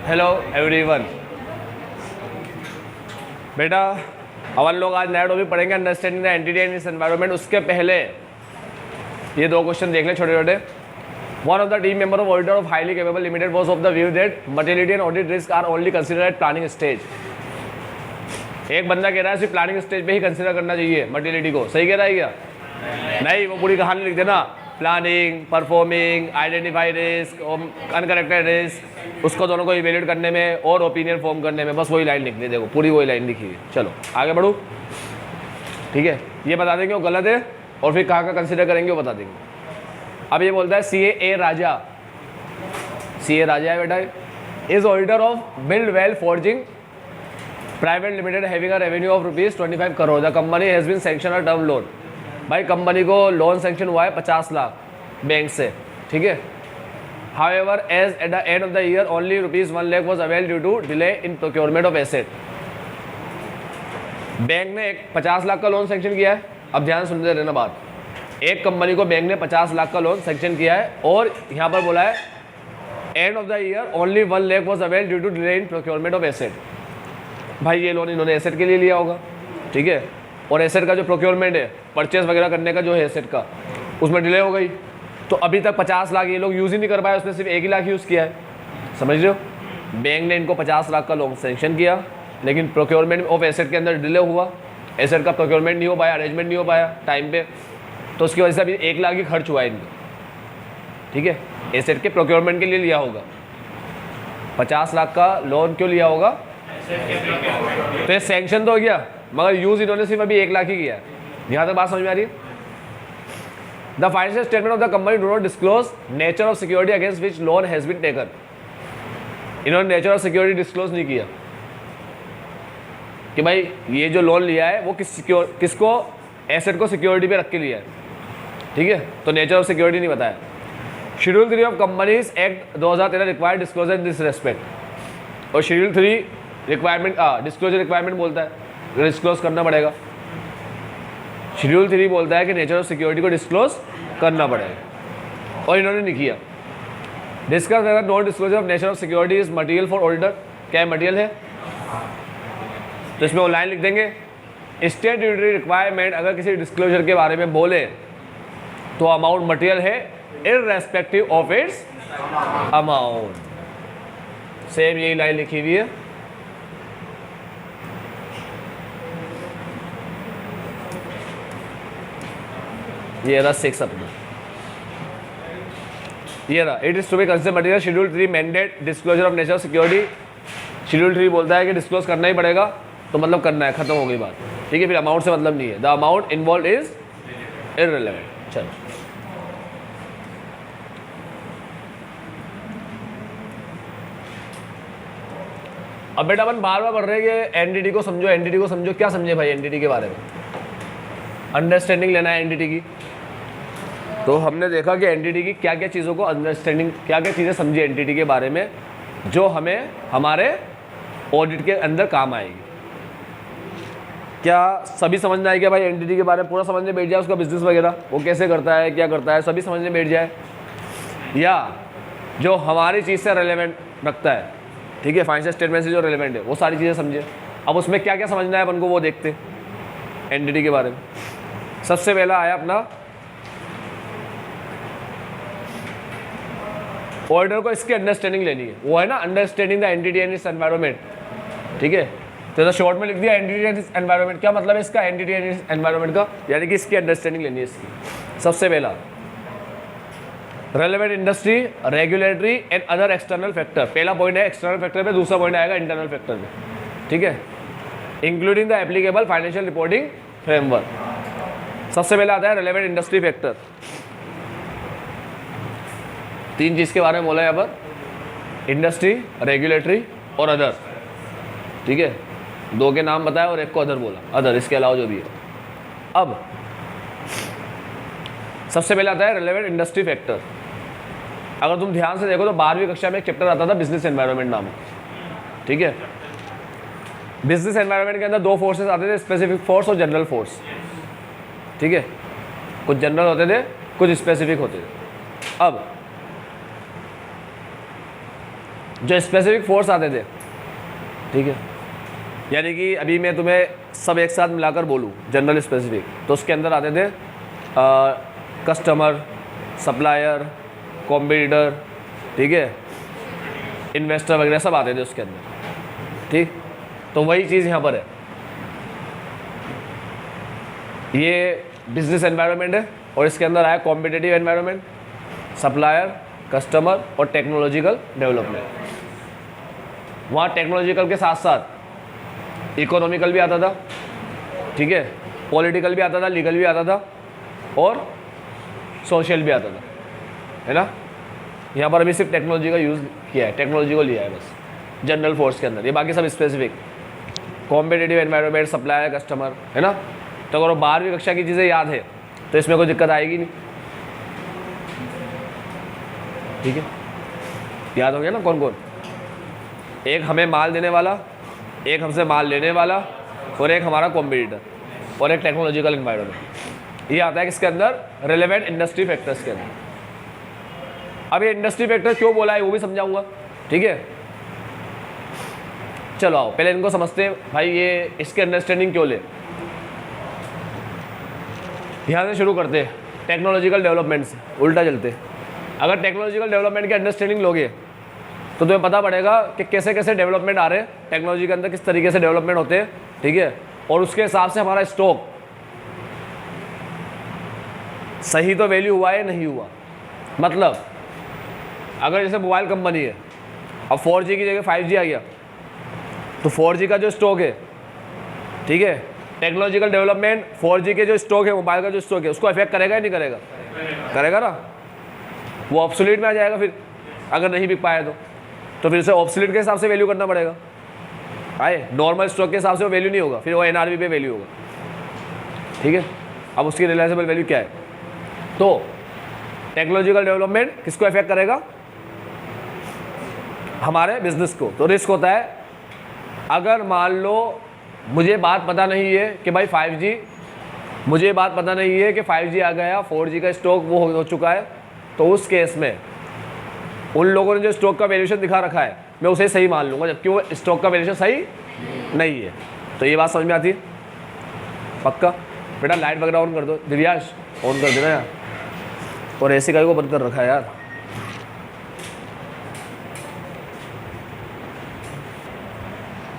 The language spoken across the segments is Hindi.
Hello everyone. बेटा अपन लोग आज नया टॉपिक पढ़ेंगे, understanding the entity and its environment. उसके पहले ये दो क्वेश्चन देख ले छोटे छोटे। One of the team member of auditor of highly capable limited was of the view that materiality and audit risk are only considered at planning stage. एक बंदा कह रहा है सिर्फ प्लानिंग स्टेज पे ही कंसीडर करना चाहिए मटेरियलिटी को। सही कह रहा है क्या? नहीं, वो पूरी कहानी लिख देना। Planning, performing, identify risk, uncorrected risk, उसको दोनों को इवेल्यूएट करने में और ओपिनियन फॉर्म करने में, बस वही लाइन लिखनी है। देखो पूरी वही लाइन लिखी है। चलो आगे बढ़ो। ठीक है, ये बता देंगे वो गलत है और फिर कहाँ का कंसिडर करेंगे वो बता देंगे। अब ये बोलता है CA राजा, CA राजा है बेटा, is auditor of Buildwell forging private limited having a revenue of ₹25 crore. The company has been sanction a term loan. भाई कंपनी को लोन सैंक्शन हुआ है 50 लाख बैंक से। ठीक है, however as at the end of the year only ₹1 lakh was availed due to delay in procurement of asset. Bank ने एक 50 लाख का लोन सैंक्शन किया है। अब ध्यान सुनते रहना बात। एक कंपनी को बैंक ने 50 लाख का लोन सैंक्शन किया है और यहाँ पर बोला है end of the year only 1 lakh was availed due to delay in procurement of asset. भाई ये लोन इन्होंने एसेट के लिए लिया होगा। ठीक है, और एसेट का जो प्रोक्योरमेंट है, परचेस वगैरह करने का जो है एसेट का, उसमें डिले हो गई। तो अभी तक 50 लाख ये लोग यूज़ ही नहीं कर पाए, उसने सिर्फ 1 ही लाख यूज़ किया है। समझ रहे हो? बैंक ने इनको 50 लाख का लोन सैंक्शन किया, लेकिन प्रोक्योरमेंट ऑफ एसेट के अंदर डिले हुआ। एसेट का प्रोक्योरमेंट नहीं हो पाया, अरेंजमेंट नहीं हो पाया टाइम पे, तो उसकी वजह से अभी 1 लाख ही खर्च हुआ है इनको। ठीक है, एसेट के प्रोक्योरमेंट के लिए लिया होगा। 50 लाख का लोन क्यों लिया होगा? तो ये सैंक्शन तो हो गया, मगर यूज इन्होंने सिर्फ अभी 1 लाख ही किया। यहाँ तक बात समझ में आ रही है? The financial statement of the company do not disclose nature of security against which loan has been taken. इन्होंने नेचर ऑफ सिक्योरिटी डिस्क्लोज नहीं किया कि भाई ये जो लोन लिया है वो किसको एसेट को सिक्योरिटी पे रख के लिया है। ठीक है, तो नेचर ऑफ सिक्योरिटी नहीं बताया। Schedule 3 of companies act 2013 required disclosure in this respect. और शेड्यूल 3 रिक्वायरमेंट डिस्क्लोजर रिक्वायरमेंट बोलता है डिस्क्लोज करना पड़ेगा। शेड्यूल 3 बोलता है कि नेचर ऑफ सिक्योरिटी को डिस्क्लोज करना पड़ेगा और इन्होंने नहीं किया। Discuss whether non disclosure of nature of security is material for auditor. क्या है? मटेरियल है। तो इसमें वो लाइन लिख देंगे, स्टैट्यूटरी रिक्वायरमेंट अगर किसी डिस्क्लोजर के बारे में बोले तो अमाउंट मटेरियल है irrespective of its amount. Same यही लाइन लिखी हुई है। ये रहा 6 अपना, ये रहा it is to be considered material. Schedule 3 mandate disclosure of nature security. Schedule 3 बोलता है कि डिस्क्लोज करना ही पड़ेगा, तो मतलब करना है, खत्म हो गई बात। ठीक है, फिर अमाउंट से मतलब नहीं है। The amount involve is irrelevant. चलो अब बेटा अपन बार बार पढ़ रहे हैं कि एनडीटी को समझो, एनडीटी को समझो। क्या समझे भाई एनडीटी के बारे में? अंडरस्टैंडिंग लेना है एनडीटी की। तो हमने देखा कि एनडीटी की क्या क्या चीज़ों को अंडरस्टैंडिंग, क्या क्या चीज़ें समझी एनडीटी के बारे में जो हमें हमारे ऑडिट के अंदर काम आएगी। क्या सभी समझना है क्या भाई? एनडीटी के बारे में पूरा समझने बैठ जाए, उसका बिजनेस वगैरह वो कैसे करता है, क्या करता है, सभी समझने बैठ जाए, या जो हमारी चीज़ से रिलेवेंट रखता है, ठीक है, फाइनेंशियल स्टेटमेंट से जो रिलेवेंट है वो सारी चीज़ें समझे। अब उसमें क्या क्या समझना है अपन को वो देखते हैं एनडीटी के बारे में। सबसे पहला आया अपना ऑर्डर को इसकी अंडरस्टैंडिंग लेनी है, वो है ना understanding the entity and its environment. ठीक है, तो शॉर्ट में लिख दिया एंटिटी एंड इट्स एनवायरनमेंट। क्या मतलब है इसका? एंटिटी एंड इट्स एनवायरनमेंट का, यानी कि इसकी अंडरस्टैंडिंग लेनी है इसकी। सबसे पहला relevant industry, regulatory and other external factor. पहला पॉइंट है एक्सटर्नल फैक्टर पे, दूसरा पॉइंट आएगा इंटरनल फैक्टर पे। ठीक है, including the applicable financial reporting framework. सबसे पहले आता है रेलेवेंट इंडस्ट्री फैक्टर। 3 चीज़ के बारे में बोला है यहाँ पर, इंडस्ट्री, रेगुलेटरी और अदर। ठीक है, 2 के नाम बताया और 1 को अदर बोला, अदर इसके अलावा जो भी है। अब सबसे पहले आता है रेलेवेंट इंडस्ट्री फैक्टर। अगर तुम ध्यान से देखो तो 12वीं कक्षा में एक चैप्टर आता था बिजनेस एनवायरनमेंट नाम। ठीक है, बिजनेस एनवायरनमेंट के अंदर 2 फोर्सेस आते थे, स्पेसिफिक फोर्स और जनरल फोर्स। ठीक है, कुछ जनरल होते थे, कुछ स्पेसिफिक होते थे। अब जो स्पेसिफिक फोर्स आते थे, ठीक है, यानी कि अभी मैं तुम्हें सब एक साथ मिलाकर बोलूँ जनरल स्पेसिफिक, तो उसके अंदर आते थे कस्टमर, सप्लायर, कॉम्पिटिटर, ठीक है, इन्वेस्टर वगैरह सब आते थे उसके अंदर, ठीक। तो वही चीज़ यहाँ पर है, ये बिजनेस एनवायरनमेंट है और इसके अंदर आया कॉम्पिटिटिव एनवायरनमेंट, सप्लायर, कस्टमर और टेक्नोलॉजिकल डेवलपमेंट। वहाँ टेक्नोलॉजिकल के साथ साथ इकोनॉमिकल भी आता था, ठीक है, पॉलिटिकल भी आता था, लीगल भी आता था और सोशल भी आता था, है ना। यहाँ पर अभी सिर्फ टेक्नोलॉजी का यूज़ किया है, टेक्नोलॉजी को लिया है बस जनरल फोर्स के अंदर, ये बाकी सब specific competitive environment, supplier, customer, है ना। तो अगर 12वीं कक्षा की चीज़ें याद है तो इसमें कोई दिक्कत आएगी नहीं, ठीक है। याद हो गया ना कौन कौन, एक हमें माल देने वाला, एक हमसे माल लेने वाला और एक हमारा कॉम्पिटिटर और एक टेक्नोलॉजिकल एनवायरनमेंट। ये आता है किसके अंदर, रिलेवेंट इंडस्ट्री फैक्टर्स के अंदर। अब ये इंडस्ट्री फैक्टर क्यों बोला है वो भी समझाऊंगा, ठीक है। चलो आओ पहले इनको समझते हैं भाई, ये इसके अंडरस्टैंडिंग क्यों ले। यहाँ से शुरू करते हैं टेक्नोलॉजिकल डेवलपमेंट से, उल्टा चलते। अगर टेक्नोलॉजिकल डेवलपमेंट की अंडरस्टैंडिंग लोगे तो तुम्हें पता पड़ेगा कि कैसे कैसे डेवलपमेंट आ रहे हैं टेक्नोलॉजी के अंदर, किस तरीके से डेवलपमेंट होते हैं, ठीक है। और उसके हिसाब से हमारा स्टॉक सही तो वैल्यू हुआ है नहीं हुआ। मतलब अगर जैसे मोबाइल कंपनी है, अब 4G की जगह 5G आ गया, तो 4G का जो स्टॉक है, ठीक है, टेक्नोलॉजिकल डेवलपमेंट 4G के जो स्टॉक है, मोबाइल का जो स्टॉक है, उसको इफेक्ट करेगा या नहीं करेगा, करेगा ना। वो ऑब्सोलीट में आ जाएगा फिर, अगर नहीं बिक पाया तो फिर उसे ऑब्सोलीट के हिसाब से वैल्यू करना पड़ेगा। आए नॉर्मल स्टॉक के हिसाब से वो वैल्यू नहीं होगा, फिर वो NRV पे वैल्यू होगा, ठीक है। अब उसकी रिलायजेबल वैल्यू क्या है, तो टेक्नोलॉजिकल डेवलपमेंट किसको इफेक्ट करेगा, हमारे बिजनेस को। तो रिस्क होता है, अगर मान लो मुझे बात पता नहीं है कि भाई 5G, मुझे बात पता नहीं है कि 5G आ गया, 4G का स्टॉक वो हो चुका है, तो उस केस में उन लोगों ने जो स्टॉक का वैल्यूएशन दिखा रखा है मैं उसे सही मान लूँगा, जबकि वो स्टॉक का वैल्यूएशन सही नहीं है। तो ये बात समझ में आती है पक्का। बेटा लाइट वगैरह ऑन कर दो, दिव्यांश ऑन कर देना यार, और AC का को बंद कर रखा है यार।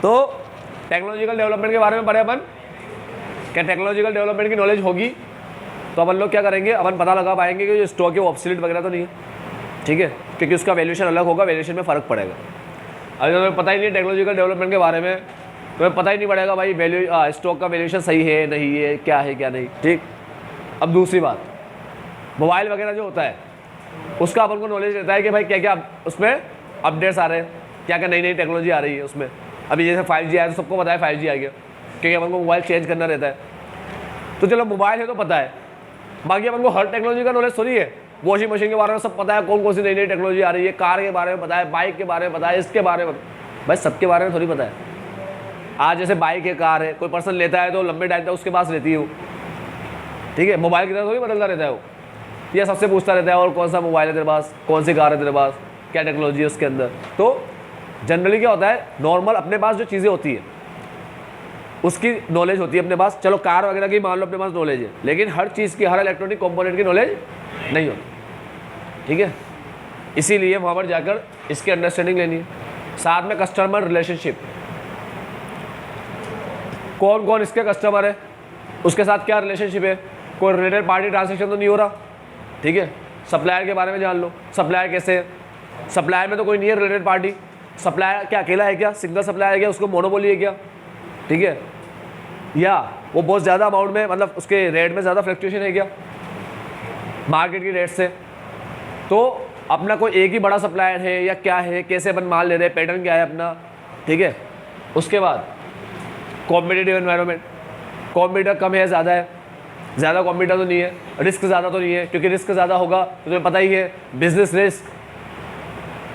तो टेक्नोलॉजिकल डेवलपमेंट के बारे में पढ़े अपन, क्या टेक्नोलॉजिकल डेवलपमेंट की नॉलेज होगी तो अपन लोग क्या करेंगे, अपन पता लगा पाएंगे कि जो स्टॉक है वो ऑब्सोलीट वगैरह तो नहीं है, ठीक है, क्योंकि उसका वैल्यूएशन अलग होगा, वैल्यूएशन में फ़र्क पड़ेगा। अगर तुम्हें पता ही नहीं टेक्नोलॉजिकल डेवलपमेंट के बारे में, तुम्हें पता ही नहीं पड़ेगा भाई वैल्यू स्टॉक का वैल्यूएशन सही है नहीं है, क्या है क्या नहीं, ठीक। अब दूसरी बात, मोबाइल वगैरह जो होता है उसका अपन को नॉलेज रहता है कि भाई क्या क्या उसमें अपडेट्स आ रहे हैं, क्या क्या नई नई टेक्नोलॉजी आ रही है उसमें। अभी जैसे 5G आया तो सबको पता है 5G आ गया, क्योंकि अपन को मोबाइल चेंज करना रहता है। तो चलो मोबाइल है तो पता है, बाकी अपन को हर टेक्नोलॉजी का नॉलेज थोड़ी है। वॉशिंग मशीन के बारे में सब पता है, कौन कौन सी नई नई टेक्नोलॉजी आ रही है, कार के बारे में पता है, बाइक के बारे में पता है, इसके बारे में, भाई सबके बारे में थोड़ी पता है। आज जैसे बाइक है, कार है, कोई पर्सन लेता है तो लंबे टाइम तक उसके पास रहती है वो, ठीक है। मोबाइल की तरह थोड़ी बदलता रहता है वो, या सबसे पूछता रहता है और कौन सा मोबाइल है तेरे पास, कौन सी कार है तेरे पास, क्या टेक्नोलॉजी है उसके अंदर। तो जनरली क्या होता है, नॉर्मल अपने पास जो चीज़ें होती है उसकी नॉलेज होती है अपने पास। चलो कार वगैरह की मान लो अपने पास नॉलेज है, लेकिन हर चीज़ की, हर इलेक्ट्रॉनिक कंपोनेंट की नॉलेज नहीं होती, ठीक है। इसीलिए वहाँ पर जाकर इसकी अंडरस्टैंडिंग लेनी है। साथ में कस्टमर रिलेशनशिप, कौन कौन इसके कस्टमर है, उसके साथ क्या रिलेशनशिप है, कोई रिलेटेड पार्टी ट्रांजेक्शन तो नहीं हो रहा, ठीक है। सप्लायर के बारे में जान लो, सप्लायर कैसे है, सप्लायर में तो कोई नहीं है रिलेटेड पार्टी, सप्लायर क्या अकेला है क्या, सिंगल सप्लायर है क्या, उसको मोनोपोली है क्या, ठीक है, या वो बहुत ज़्यादा अमाउंट में, मतलब उसके रेट में ज़्यादा फ्लक्चुएशन है क्या मार्केट की रेट से। तो अपना कोई एक ही बड़ा सप्लायर है या क्या है, कैसे अपन माल ले रहे हैं, पैटर्न क्या है अपना, ठीक है। उसके बाद कॉम्पिटिटिव एनवायरनमेंट, कॉम्पिटिटर कम है ज़्यादा है, ज़्यादा कॉम्पिटिटर तो नहीं है, रिस्क ज़्यादा तो नहीं है, क्योंकि रिस्क ज़्यादा होगा तो तुम्हें पता ही है बिजनेस रिस्क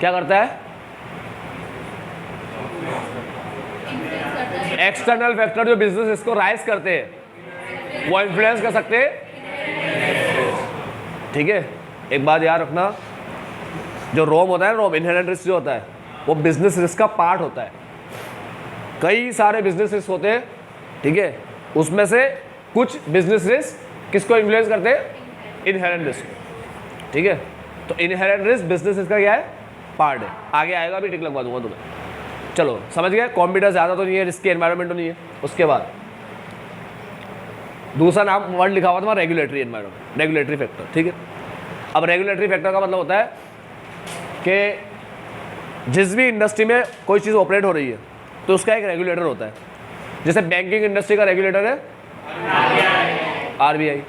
क्या करता है, एक्सटर्नल फैक्टर जो बिजनेस इसको राइज करते हैं वो इन्फ्लुएंस कर सकते हैं, ठीक है। एक बात याद रखना, जो रोम होता है, रोम इनहेरेंट रिस्क जो होता है, वो बिजनेस रिस्क का पार्ट होता है। कई सारे बिजनेस रिस्क होते हैं, ठीक है, उसमें से कुछ बिजनेस रिस्क किसको इन्फ्लुएंस करते हैं? इनहेरेंट रिस्क, ठीक है। तो इनहेरेंट रिस्क बिजनेस रिस्क का क्या है? पार्ट है। आगे आएगा, भी टिक लगवा दूंगा तुम्हें। चलो समझ गए, कॉम्पिटिटर ज़्यादा तो नहीं है, रिस्क की एनवायरनमेंट तो नहीं है। उसके बाद दूसरा नाम वर्ड लिखा हुआ था रेगुलेटरी एनवायरनमेंट, रेगुलेटरी फैक्टर, ठीक है। अब रेगुलेटरी फैक्टर का मतलब होता है कि जिस भी इंडस्ट्री में कोई चीज़ ऑपरेट हो रही है तो उसका एक रेगुलेटर होता है। जैसे बैंकिंग इंडस्ट्री का रेगुलेटर है आरबीआई,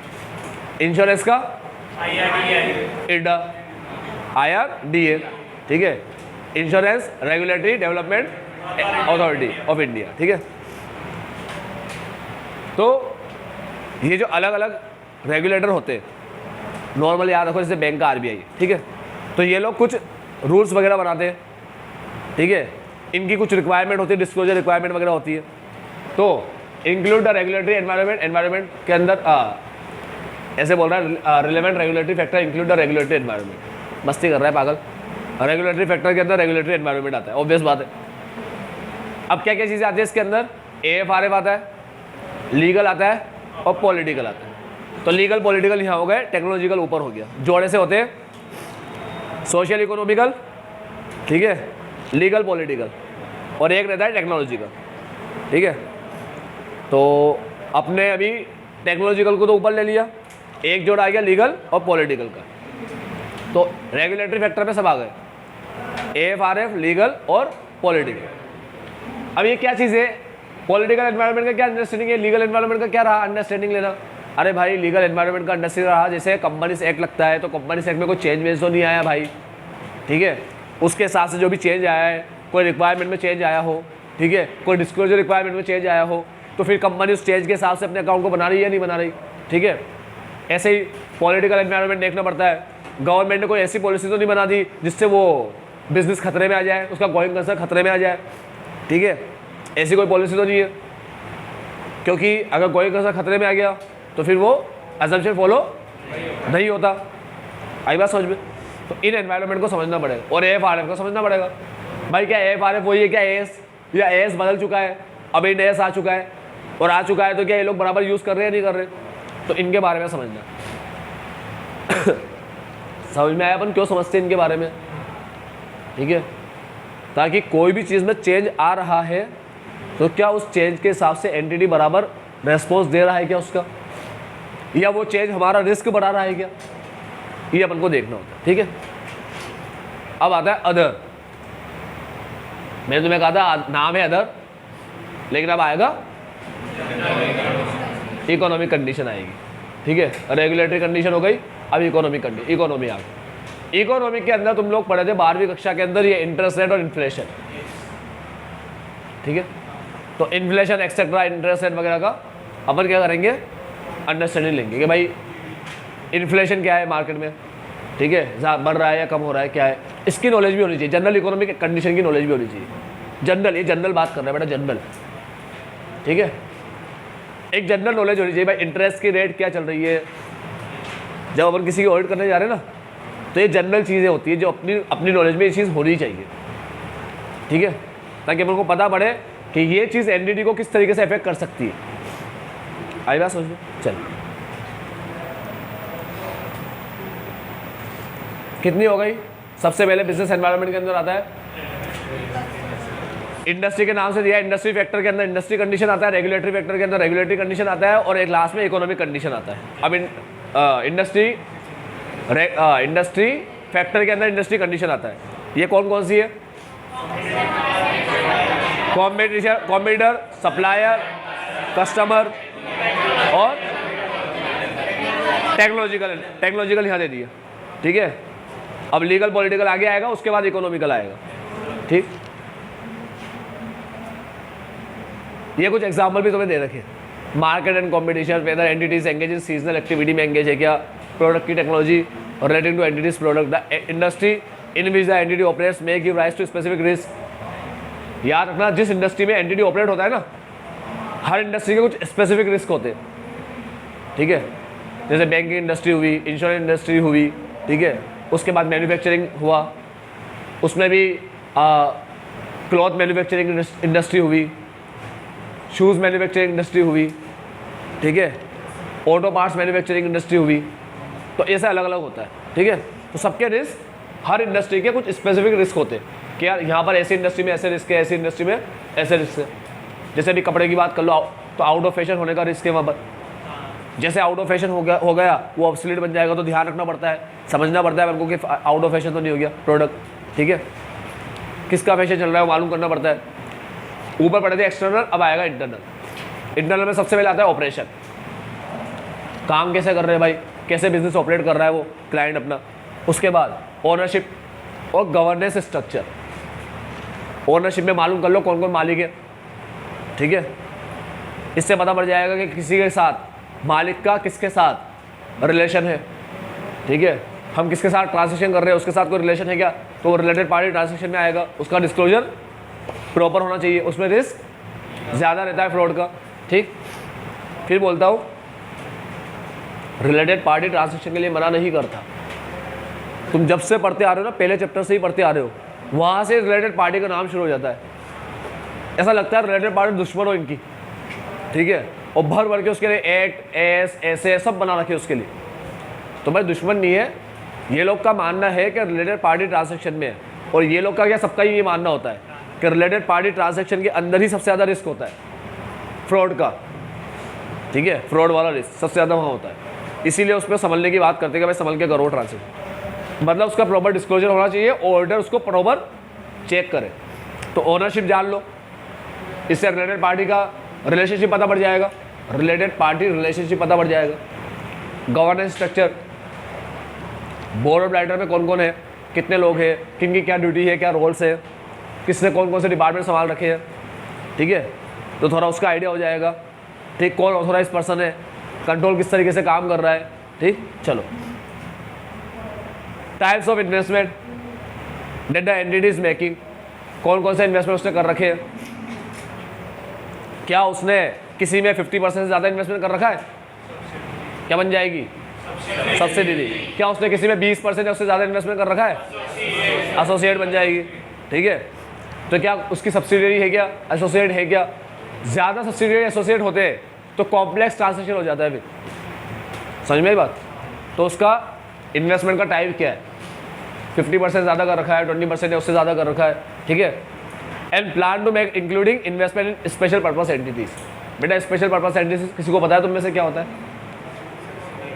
इंश्योरेंस का इरडा, IRDA, ठीक है, insurance regulatory development authority of India, ठीक है। तो ये जो अलग अलग रेगुलेटर होते हैं, नॉर्मली याद रखो, जैसे बैंक का आरबीआई, ठीक है, तो ये लोग कुछ रूल्स वगैरह बनाते हैं, ठीक है, इनकी कुछ रिक्वायरमेंट होती है, डिस्क्लोजर रिक्वायरमेंट वगैरह होती है। तो include the regulatory environment, environment के अंदर ऐसे बोल रहा है relevant regulatory factor include the regulatory environment. मस्ती कर रहा है पागल, रेगुलेटरी फैक्टर के अंदर रेगुलेटरी एनवायरनमेंट आता है, ऑब्वियस बात है। अब क्या क्या चीज़ें आती है इसके अंदर? AFRF आता है, लीगल आता है और पॉलिटिकल आता है। तो लीगल पॉलिटिकल यहाँ हो गए, टेक्नोलॉजिकल ऊपर हो गया। जोड़े से होते हैं सोशल इकोनॉमिकल, ठीक है, लीगल पॉलिटिकल, और एक रहता है टेक्नोलॉजिकल, ठीक है। तो अपने अभी टेक्नोलॉजिकल को तो ऊपर ले लिया, एक जोड़ आ गया लीगल और पॉलिटिकल का। तो रेगुलेटरी फैक्टर में सब आ गए, AFRF, लीगल और पॉलिटिकल। अब ये क्या चीज़ है? पॉलिटिकल एनवायरनमेंट का क्या अंडरस्टैंडिंग है, लीगल एनवायरनमेंट का क्या रहा अंडरस्टैंडिंग लेना? अरे भाई, लीगल एनवायरनमेंट का अंडरस्टैंडिंग रहा जैसे कंपनीज एक्ट लगता है, तो कंपनीज एक्ट में कोई चेंज वेंज तो नहीं आया भाई, ठीक है। उसके हिसाब से जो भी चेंज आया है, कोई रिक्वायरमेंट में चेंज आया हो, ठीक है, कोई डिस्क्लोजर रिक्वायरमेंट में चेंज आया हो, तो फिर कंपनी उस चेंज के हिसाब से अपने अकाउंट को बना रही है या नहीं बना रही, ठीक है। ऐसे ही पॉलिटिकल एनवायरनमेंट देखना पड़ता है, गवर्नमेंट ने कोई ऐसी पॉलिसी तो नहीं बना दी जिससे वो बिजनेस खतरे में आ जाए, उसका गोइंग कंसर्न खतरे में आ जाए, ठीक है। ऐसी कोई पॉलिसी तो नहीं है, क्योंकि अगर गोइंग कंसर्न खतरे में आ गया तो फिर वो अजम्पशन फॉलो नहीं होता। आई बात समझ में? तो इन एनवायरनमेंट को समझना पड़ेगा और AFRF को समझना पड़ेगा। भाई क्या AFRF वही है क्या AS, या AS बदल चुका है, अब इन AS आ चुका है, और आ चुका है तो क्या ये लोग बराबर यूज़ कर रहे हैं नहीं कर रहे? तो इनके बारे में समझना समझ में आया अपन क्यों समझते हैं इनके बारे में, ठीक है। ताकि कोई भी चीज़ में चेंज आ रहा है तो क्या उस चेंज के हिसाब से एंटिटी बराबर रेस्पॉन्स दे रहा है क्या उसका, या वो चेंज हमारा रिस्क बढ़ा रहा है क्या, ये अपन को देखना होता है, ठीक है। अब आता है अदर। मैंने तुम्हें कहा था नाम है अदर, लेकिन अब आएगा इकोनॉमिक कंडीशन आएगी, ठीक है। रेगुलेटरी कंडीशन हो गई, अब इकोनॉमिक इकोनॉमी आ गई। इकोनॉमिक के अंदर तुम लोग पढ़े थे 12वीं कक्षा के अंदर ये इंटरेस्ट रेट और इन्फ्लेशन, ठीक है। तो इन्फ्लेशन एक्सेट्रा इंटरेस्ट रेट वगैरह का अपन क्या करेंगे, अंडरस्टैंडिंग लेंगे कि भाई इन्फ्लेशन क्या है मार्केट में, ठीक है, बढ़ रहा है या कम हो रहा है, क्या है, इसकी नॉलेज भी होनी चाहिए। जनरल इकोनॉमिक कंडीशन की नॉलेज भी होनी चाहिए। जनरल, ये जनरल बात कर रहा है बेटा, जनरल, ठीक है। एक जनरल नॉलेज होनी चाहिए भाई, इंटरेस्ट की रेट क्या चल रही है। जब अपन किसी की ऑडिट करने जा रहे हैं ना, तो ये जनरल चीज़ें होती है जो अपनी नॉलेज में ये चीज़ होनी चाहिए, ठीक है, ताकि अपन को पता पड़े कि ये चीज़ एनडीटी को किस तरीके से अफेक्ट कर सकती है। आई बात समझ लो। चल कितनी हो गई? सबसे पहले बिजनेस एनवायरनमेंट के अंदर आता है इंडस्ट्री के नाम से दिया, इंडस्ट्री फैक्टर के अंदर इंडस्ट्री कंडीशन आता है, रेगुलेटरी फैक्टर के अंदर रेगुलेटरी कंडीशन आता है, और एक लास्ट में इकोनॉमिक कंडीशन आता है। अब इंडस्ट्री फैक्टर के अंदर इंडस्ट्री कंडीशन आता है। ये कौन कौन सी है? कॉम्पिटिटर, सप्लायर, कस्टमर और टेक्नोलॉजिकल यहाँ दे दिया, ठीक है। अब लीगल पॉलिटिकल आगे आएगा, उसके बाद इकोनॉमिकल आएगा, ठीक। ये कुछ एग्जाम्पल भी तुम्हें दे रखे। Market and competition, whether entities engage in seasonal activity में एंगेज है क्या, प्रोडक्ट की technology relating to entity's product, the industry in which the entity operates may give rise to specific risk. याद रखना, जिस इंडस्ट्री में एंटिटी ऑपरेट होता है ना, हर इंडस्ट्री के कुछ स्पेसिफिक रिस्क होते हैं, ठीक है। जैसे बैंकिंग इंडस्ट्री हुई, इंश्योरेंस इंडस्ट्री हुई, ठीक है। उसके बाद मैन्युफैक्चरिंग हुआ, उसमें भी क्लॉथ मैन्युफैक्चरिंग इंडस्ट्री हुई, शूज़ मैन्युफैक्चरिंग इंडस्ट्री हुई, ठीक है, ऑटो पार्ट्स मैन्युफैक्चरिंग इंडस्ट्री हुई। तो ऐसा अलग अलग होता है, ठीक है। तो सबके रिस्क, हर इंडस्ट्री के कुछ स्पेसिफिक रिस्क होते हैं कि यार यहाँ पर ऐसी इंडस्ट्री में ऐसे रिस्क है, ऐसी इंडस्ट्री में ऐसे रिस्क है। जैसे अभी कपड़े की बात कर लो तो आउट ऑफ फैशन होने का रिस्क है वहाँ पर। जैसे आउट ऑफ फैशन हो गया वो ऑब्सोलीट बन जाएगा, तो ध्यान रखना पड़ता है, समझना पड़ता है हमको कि आउट ऑफ फैशन तो नहीं हो गया प्रोडक्ट, ठीक है, किसका फैशन चल रहा है वो मालूम करना पड़ता है। ऊपर पड़े थे एक्सटर्नल, अब आएगा इंटरनल। इंटरनल में सबसे पहले आता है ऑपरेशन, काम कैसे कर रहे हैं भाई, कैसे बिजनेस ऑपरेट कर रहा है वो क्लाइंट अपना। उसके बाद ओनरशिप और गवर्नेंस स्ट्रक्चर। ओनरशिप में मालूम कर लो कौन कौन मालिक है, ठीक है, इससे पता पड़ जाएगा कि किसी के साथ मालिक का किसके साथ रिलेशन है, ठीक है, हम किसके साथ ट्रांजेक्शन कर रहे हैं उसके साथ कोई रिलेशन है क्या, तो वो रिलेटेड पार्टी ट्रांजेक्शन में आएगा। उसका डिस्क्लोजर प्रॉपर होना चाहिए, उसमें रिस्क ज़्यादा रहता है फ्रॉड का, ठीक। फिर बोलता हूँ रिलेटेड पार्टी ट्रांजेक्शन के लिए मना नहीं करता। तुम जब से पढ़ते आ रहे हो ना, पहले चैप्टर से ही पढ़ते आ रहे हो, वहाँ से रिलेटेड पार्टी का नाम शुरू हो जाता है। ऐसा लगता है रिलेटेड पार्टी दुश्मन हो इनकी, ठीक है, और भर भर के उसके लिए एक्ट एस ऐसे सब बना रखे उसके लिए। तो भाई दुश्मन नहीं है, ये लोग का मानना है कि रिलेटेड पार्टी ट्रांजेक्शन में है, और ये लोग का क्या सबका ही ये मानना होता है कि रिलेटेड पार्टी ट्रांजेक्शन के अंदर ही सबसे ज़्यादा रिस्क होता है फ्रॉड का, ठीक है, फ्रॉड वाला रिस्क सबसे ज़्यादा वहाँ होता है। इसीलिए उसमें संभलने की बात करते हैं कि भाई संभल के करो ट्रांजेक्शन, मतलब उसका प्रॉपर डिस्क्लोजर होना चाहिए, ऑडिटर उसको प्रॉपर चेक करे। तो ओनरशिप जान लो, इससे रिलेटेड पार्टी का रिलेशनशिप पता पड़ जाएगा, रिलेटेड पार्टी रिलेशनशिप पता पड़ जाएगा। Governance structure, board of director में कौन कौन है, कितने लोग हैं, किन की क्या ड्यूटी है, क्या रोल्स है, किसने कौन कौन से डिपार्टमेंट संभाल रखे हैं, ठीक है, तो थोड़ा उसका आइडिया हो जाएगा, ठीक, कौन ऑथोराइज पर्सन है, कंट्रोल किस तरीके से काम कर रहा है, ठीक। चलो, types of investment that the entity is making, कौन कौन से इन्वेस्टमेंट उसने कर रखे हैं, क्या उसने किसी में 50% से ज़्यादा इन्वेस्टमेंट कर रखा है, क्या बन जाएगी सब्सिडरी। क्या उसने किसी में 20% या उससे ज़्यादा इन्वेस्टमेंट कर रखा है, एसोसिएट बन जाएगी, ठीक है। तो क्या उसकी सब्सिडरी है क्या, एसोसिएट है क्या। ज़्यादा सब्सिडरी एसोसिएट होते हैं तो कॉम्प्लेक्स ट्रांजेक्शन हो जाता है, फिर समझ में आई बात। तो उसका इन्वेस्टमेंट का टाइप क्या है, 50% ज़्यादा कर रखा है, 20% या उससे ज़्यादा कर रखा है, ठीक है। And plan to make including investment in special purpose entities. बेटा स्पेशल पर्पस एंटिटीज किसी को पता है तुम में से क्या होता है,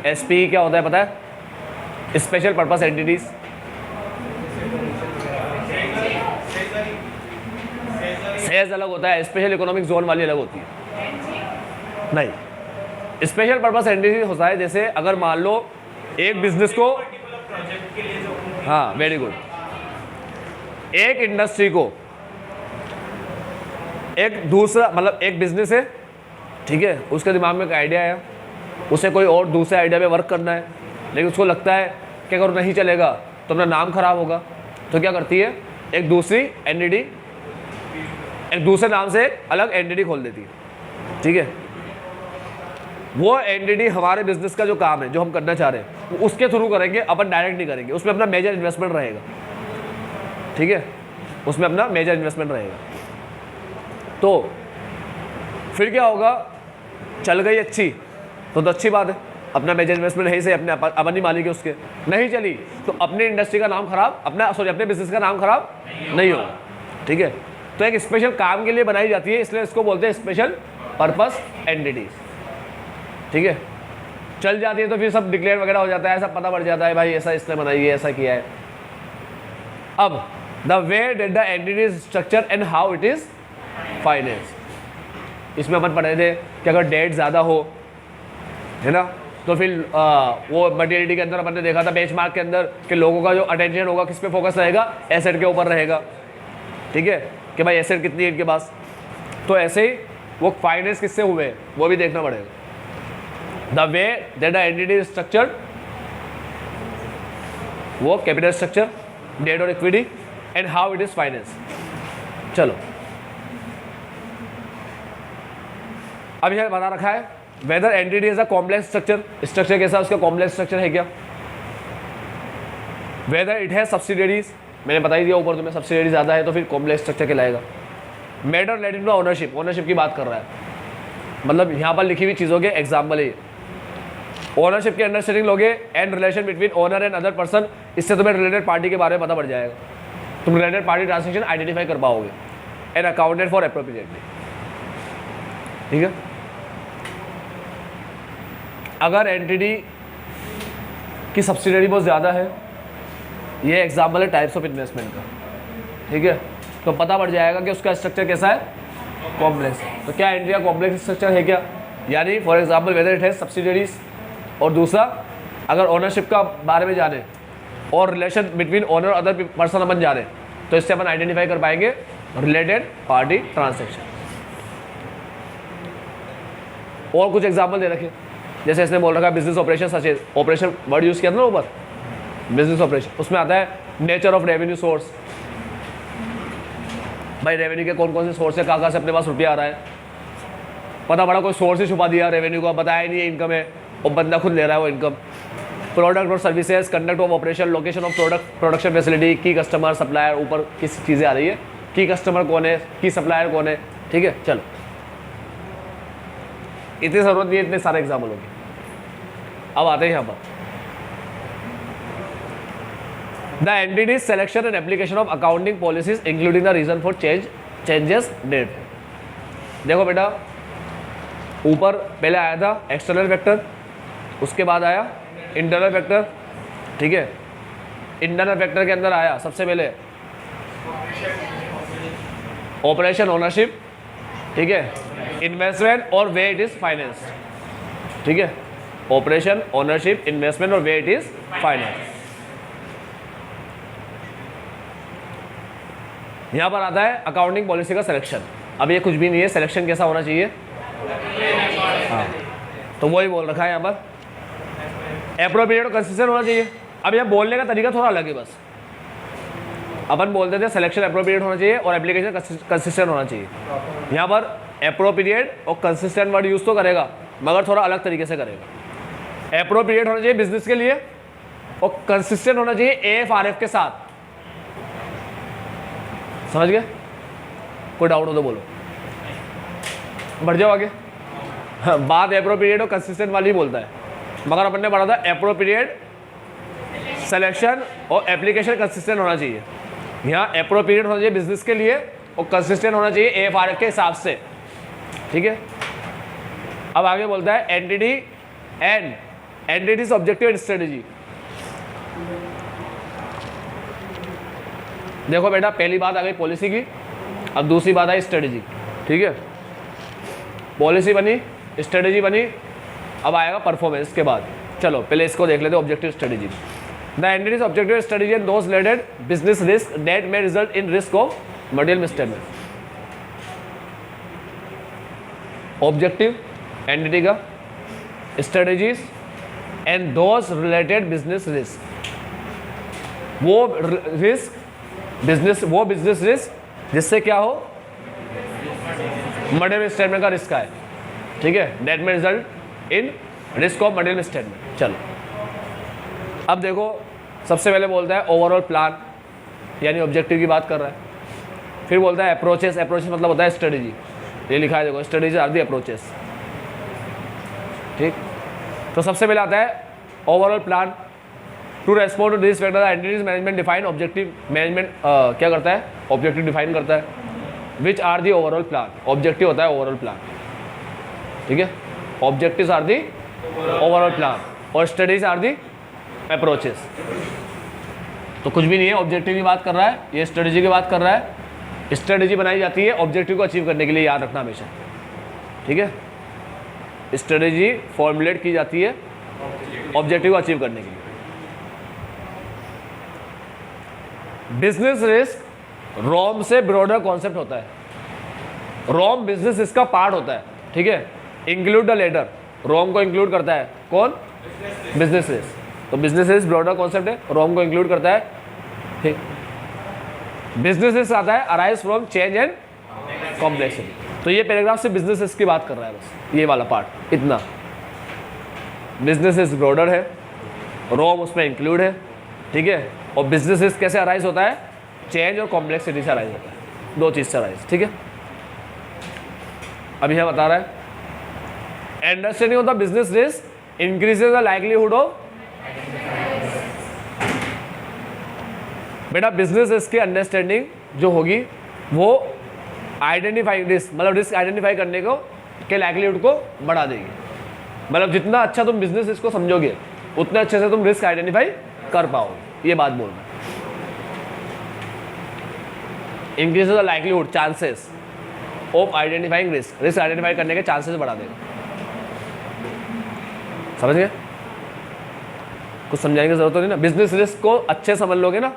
एसपी क्या होता है पता है, स्पेशल पर्पस एंटिटीज। सेज अलग होता है, स्पेशल इकोनॉमिक जोन वाली अलग होती है। नहीं, स्पेशल पर्पस एंटिटी होता है जैसे अगर मान लो एक बिजनेस को, हाँ वेरी गुड, एक इंडस्ट्री को एक दूसरा मतलब एक बिजनेस है, ठीक है, उसके दिमाग में एक आइडिया है, उसे कोई और दूसरे आइडिया पे वर्क करना है, लेकिन उसको लगता है कि अगर नहीं चलेगा तो अपना नाम खराब होगा, तो क्या करती है एक दूसरी एंटिटी, एक दूसरे नाम से एक अलग एंटिटी खोल देती है, ठीक है। वो एंटिटी हमारे बिजनेस का जो काम है जो हम करना चाह रहे हैं वो उसके थ्रू करेंगे, अपन डायरेक्ट नहीं करेंगे, उसमें अपना मेजर इन्वेस्टमेंट रहेगा, ठीक है, उसमें अपना मेजर इन्वेस्टमेंट रहेगा। तो फिर क्या होगा, चल गई अच्छी तो अच्छी बात है, अपना मेजर इन्वेस्टमेंट है, से अपने अपन ही मालिक है उसके। नहीं चली तो अपनी इंडस्ट्री का नाम खराब, अपने बिजनेस का नाम खराब नहीं होगा, ठीक है। तो एक स्पेशल काम के लिए बनाई जाती है, इसलिए इसको बोलते हैं स्पेशल पर्पस एंटिटीज, ठीक है। चल जाती है तो फिर सब डिक्लेयर वगैरह हो जाता है, सब पता पड़ जाता है भाई ऐसा इसने बनाई है, ऐसा किया है। अब the way that the entity is structure and how it is finance, इसमें अपन पढ़े थे कि अगर डेट ज़्यादा हो, है ना, तो फिर वो मटेरियलिटी के अंदर अपन ने देखा था बेंचमार्क के अंदर कि लोगों का जो अटेंशन होगा किस पे फोकस रहेगा, एसेट के ऊपर रहेगा, ठीक है, कि भाई एसेट कितनी है इनके पास। तो ऐसे ही वो फाइनेंस किससे हुए वो भी देखना पड़ेगा। The way that the entity is structured, वो कैपिटल स्ट्रक्चर, डेट और equity, and how it is finance. चलो अब यह बता रखा है whether entity is a complex structure, structure कैसा उसका कॉम्प्लेक्स स्ट्रक्चर है क्या, वेदर इट हैज सब्सिडियरीज, मैंने बता ही दिया ऊपर तुम्हें, सब्सिडियरी ज़्यादा है तो फिर कॉम्प्लेक्स स्ट्रक्चर कहलाएगा। Matter related to ownership, ownership की बात कर रहा है, मतलब यहाँ पर लिखी हुई चीज़ों के एग्जाम्पल है। ओनरशिप के अंडरस्टैंडिंग लोगे and relation between owner and other person, इससे तुम्हें रिलेटेड पार्टी के बारे में पता पड़ जाएगा, तुम रिलेटेड पार्टी ट्रांजेक्शन आइडेंटिफाई कर पाओगे। एंड अकाउंटेड फॉर एप्रोप्रिएटली, ठीक है। अगर एंटिटी की सब्सिडियरी बहुत ज़्यादा है, ये एग्जाम्पल है टाइप्स ऑफ इन्वेस्टमेंट का, ठीक है, तो पता पड़ जाएगा कि उसका स्ट्रक्चर कैसा है, कॉम्प्लेक्स। तो क्या एंटिटी का कॉम्प्लेक्स स्ट्रक्चर है क्या, यानी फॉर एग्जाम्पल वेदर इट है सब्सिडियरीज, और दूसरा अगर ओनरशिप का बारे में जाने और रिलेशन बिटवीन ओनर और अदर पर्सन अपन जाने, तो इससे अपन आइडेंटिफाई कर पाएंगे रिलेटेड पार्टी ट्रांसैक्शन। और कुछ एग्जाम्पल दे रखे, जैसे इसने बोल रखा है business operation, such as, operation word use किया था ना ऊपर, बिजनेस ऑपरेशन, उसमें आता है नेचर ऑफ रेवेन्यू सोर्स, भाई रेवेन्यू के कौन कौन से सोर्स है, कहाँ से अपने पास रुपया आ रहा है, पता पड़ा कोई सोर्स ही छुपा दिया रेवेन्यू का, बताया ही नहीं है इनकम है, और बंदा खुद ले रहा है वो इनकम। प्रोडक्ट और services, conduct of operation, location of product, production facility, की कस्टमर, सप्लायर, ऊपर किस चीज़ें आ रही है, की कस्टमर कौन है, की सप्लायर कौन है, ठीक है। चलो, इतनी जरूरत नहीं है इतने सारे एग्जाम्पल होंगे। अब आते हैं यहाँ पर the entity's selection and application of accounting policies including the reason for changes that. देखो बेटा, ऊपर पहले आया था एक्सटर्नल फैक्टर, उसके बाद आया इंटरनल फैक्टर, ठीक है। इंटरनल फैक्टर के अंदर आया सबसे पहले ऑपरेशन ओनरशिप, ठीक है, इन्वेस्टमेंट और वे इट इज फाइनेंस, ठीक है, ऑपरेशन ओनरशिप इन्वेस्टमेंट और वे इट इज फाइनेंस। यहां पर आता है अकाउंटिंग पॉलिसी का सिलेक्शन। अब ये कुछ भी नहीं है, सिलेक्शन कैसा होना चाहिए, हाँ, तो वही बोल रखा है यहाँ पर, एप्रोप्रिएट और कंसिस्टेंट होना चाहिए। अब यह बोलने का तरीका थोड़ा अलग है, बस अपन बोलते थे सिलेक्शन एप्रोप्रिएट होना चाहिए और एप्लीकेशन कंसिस्टेंट होना चाहिए। यहाँ पर एप्रोप्रिएट और कंसिस्टेंट वर्ड यूज तो करेगा, मगर थोड़ा अलग तरीके से करेगा। एप्रोप्रिएट होना चाहिए बिजनेस के लिए और कंसिस्टेंट होना चाहिए AFRF के साथ। समझ गए? कोई डाउट हो तो बोलो, बढ़ जाओ आगे। हाँ, बात एप्रोप्रिएट और कंसिस्टेंट वाली बोलता है, मगर अपन ने पढ़ा था एप्रोप्रिएट, सिलेक्शन और एप्लीकेशन कंसिस्टेंट होना चाहिए। यहाँ एप्रोप्रिएट होना चाहिए बिजनेस के लिए और कंसिस्टेंट होना चाहिए AFRF के हिसाब से, ठीक है। अब आगे बोलता है entity and entities objective and strategy. देखो बेटा, पहली बात आ गई पॉलिसी की, अब दूसरी बात आई स्ट्रेटेजी, ठीक है। पॉलिसी बनी, स्ट्रेटेजी बनी, अब आएगा परफॉर्मेंस के बाद। चलो पहले इसको देख लेते हैं, objective strategy. The entity's objective strategy and those related business risk that may result in risk of material misstatement. Objective entity का, strategies and those related business risk, वो रिस्क बिजनेस रिस्क जिससे क्या हो, मटेरियल स्टेटमेंट का रिस्क आए, ठीक है, दैट में result in risk of material statement. चलो अब देखो, सबसे पहले बोलता है ओवरऑल प्लान, यानी ऑब्जेक्टिव की बात कर रहा है। फिर बोलता है अप्रोचेस, अप्रोचेस मतलब होता है स्ट्रेटेजी, ये लिखा है देखो, स्ट्रेटेजी आर दी अप्रोचेस, ठीक। तो सबसे पहले आता है overall plan to respond to this factor entities management define objective. Management क्या करता है, ऑब्जेक्टिव डिफाइन करता है, which are the overall plan. Objective होता है ओवरऑल प्लान, ठीक है, objectives are the overall plan और स्टडीज आर दी अप्रोचेस। तो कुछ भी नहीं है, ऑब्जेक्टिव की बात कर रहा है, ये स्ट्रेटेजी की बात कर रहा है। स्ट्रेटेजी बनाई जाती है ऑब्जेक्टिव को अचीव करने के लिए, याद रखना हमेशा, ठीक है। स्ट्रेटेजी फॉर्मुलेट की जाती है ऑब्जेक्टिव को अचीव करने के लिए। बिजनेस रिस्क रोम से ब्रॉडर कॉन्सेप्ट होता है, रोम बिजनेस रिस्क का पार्ट होता है, ठीक है। इंक्लूड द लेटर, रोम को इंक्लूड करता है कौन, बिजनेस रिस्क। तो बिजनेस रिस्क ब्रॉडर कॉन्सेप्ट है, रोम को इंक्लूड करता है, ठीक। बिजनेस रिस्क आता है arise from change and complexity. तो ये पैराग्राफ से बिजनेस रिस्क की बात कर रहा है, बस ये वाला पार्ट इतना। बिजनेस रिस्क ब्रॉडर है, रोम उसमें इंक्लूड है, ठीक है। और बिजनेस रिस्क कैसे अराइज होता है, चेंज और कॉम्प्लेक्सिटी से अराइज होता है, दो चीज़ से अराइज। ठीक है, अब यह बता रहा है understanding of the business risk increases the likelihood of. बेटा बिजनेस रिस्क की अंडरस्टैंडिंग जो होगी वो आइडेंटिफाइंग रिस्क, मतलब रिस्क आइडेंटिफाई करने को के लाइक्लीहुड को बढ़ा देगी। मतलब जितना अच्छा तुम बिजनेस रिस्क को समझोगे उतने अच्छे से तुम रिस्क आइडेंटिफाई कर पाओगे, ये बात बोल रहा है। Increase the likelihood, chances of identifying risk, risk identify करने के चांसेस बढ़ा देगा। समझ गए? कुछ समझाने की जरूरत तो नहीं ना। बिजनेस रिस्क को अच्छे समझ लोगे ना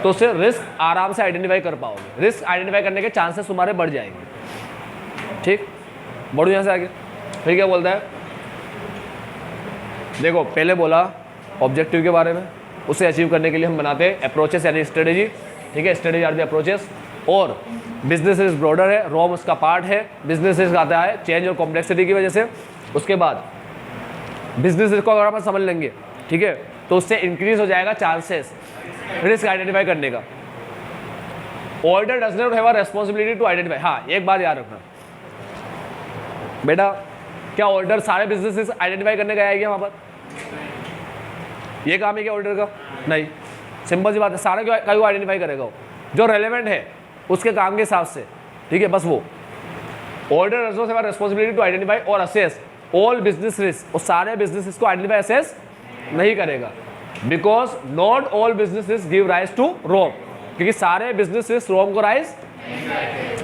तो उससे रिस्क आराम से आइडेंटिफाई कर पाओगे, रिस्क आइडेंटिफाई करने के चांसेस तुम्हारे बढ़ जाएंगे। ठीक, बढ़ू यहाँ से आगे। फिर क्या बोलता है, देखो पहले बोला ऑब्जेक्टिव के बारे में, उसे अचीव करने के लिए हम बनाते हैं अप्रोचेस यानी स्ट्रेटेजी। ठीक है, स्ट्रेटेजी आर द अप्रोचेस। और बिजनेस रिस्क ब्रॉडर है, रॉम उसका पार्ट है। बिजनेस रिस्क आता है चेंज और कॉम्प्लेक्सिटी की वजह से। उसके बाद बिजनेस रिस्क को अगर आप समझ लेंगे, ठीक है, तो उससे इंक्रीज हो जाएगा चांसेस रिस्क आइडेंटिफाई करने का। Order does not have a responsibility to identify. हाँ, एक बात याद रखना बेटा, क्या ऑर्डर सारे बिजनेस रिस्क आइडेंटिफाई करने का आएगा वहाँ पर? ये काम है क्या ऑर्डर का? नहीं, सिंपल सी बात है, सारे क्यों आइडेंटिफाई करेगा वो? जो रेलेवेंट है उसके काम के हिसाब से। ठीक है, बस वो order does not have a responsibility to identify और असेस ऑल बिजनेस रिस्क, और सारे बिजनेस रिस्क को आइडेंटिफाई असेस नहीं करेगा। Because not all business risk give rise to ROMM, क्योंकि सारे बिजनेस रिस्क रोम को राइज,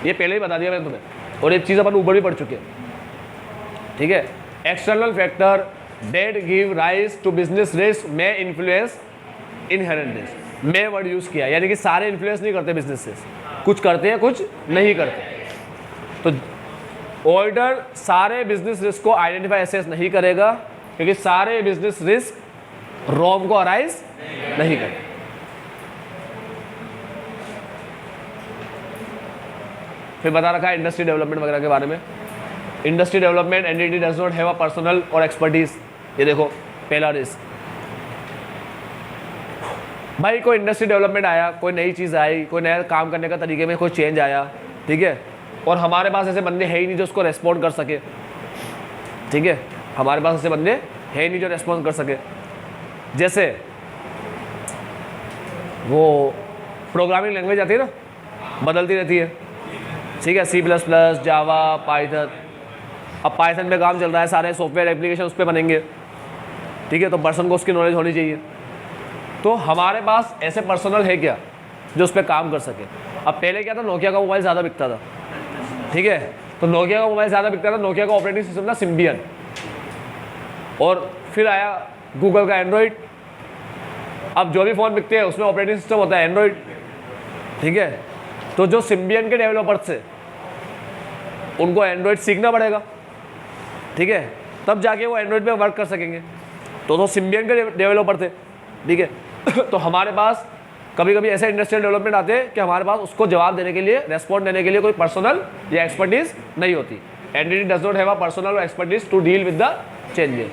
ये पहले ही बता दिया मैंने तुम्हें, और एक चीज़ अपन ऊपर भी पढ़ चुके हैं। ठीक है, external factor that give rise to business risk may influence inherent risk, may word use किया, यानी कि सारे इन्फ्लुएंस नहीं करते बिजनेस रिस्क, कुछ करते हैं कुछ नहीं करते। तो ऑर्डर सारे बिजनेस रिस्क को आइडेंटिफाई असेस नहीं करेगा, क्योंकि सारे बिजनेस रिस्क रोम को अराइज नहीं करे। फिर बता रखा है इंडस्ट्री डेवलपमेंट वगैरह के बारे में। Industry development entity does not have a personnel और एक्सपर्टीज। ये देखो पहला रिस्क, भाई कोई इंडस्ट्री डेवलपमेंट आया, कोई नई चीज़ आई, कोई नया काम करने का तरीके में कोई चेंज आया, ठीक है, और हमारे पास ऐसे बंदे है ही नहीं जो उसको रेस्पॉन्ड कर सके। ठीक है, हमारे पास ऐसे बंदे है ही नहीं जो रेस्पॉन्ड कर सके। जैसे वो प्रोग्रामिंग लैंग्वेज आती है ना, बदलती रहती है। ठीक है, C++, जावा, पाइथन। अब पाइथन पे काम चल रहा है, सारे सॉफ्टवेयर एप्लीकेशन उस पर बनेंगे। ठीक है, तो पर्सन को उसकी नॉलेज होनी चाहिए। तो हमारे पास ऐसे पर्सनल है क्या जो उस पर काम कर सके? अब पहले क्या था, नोकिया का मोबाइल ज़्यादा बिकता था। ठीक है, तो नोकिया का मोबाइल ज़्यादा बिकता था, नोकिया का ऑपरेटिंग सिस्टम था सिम्बियन, और फिर आया गूगल का एंड्रॉयड। अब जो भी फ़ोन बिकते हैं उसमें ऑपरेटिंग सिस्टम होता है एंड्रॉयड। ठीक है, तो जो सिम्बियन के डेवलपर्स थे उनको एंड्रॉयड सीखना पड़ेगा। ठीक है, तब जाके वो एंड्रॉयड पे वर्क कर सकेंगे। तो सिम्बियन के डेवलपर थे। ठीक है, तो हमारे पास कभी कभी ऐसे इंडस्ट्रियल डेवलपमेंट आते हैं कि हमारे पास उसको जवाब देने के लिए, रेस्पॉन्ड देने के लिए कोई पर्सनल या एक्सपर्टीज नहीं होती। Entity does not have a personnel और expertise to deal with the changes.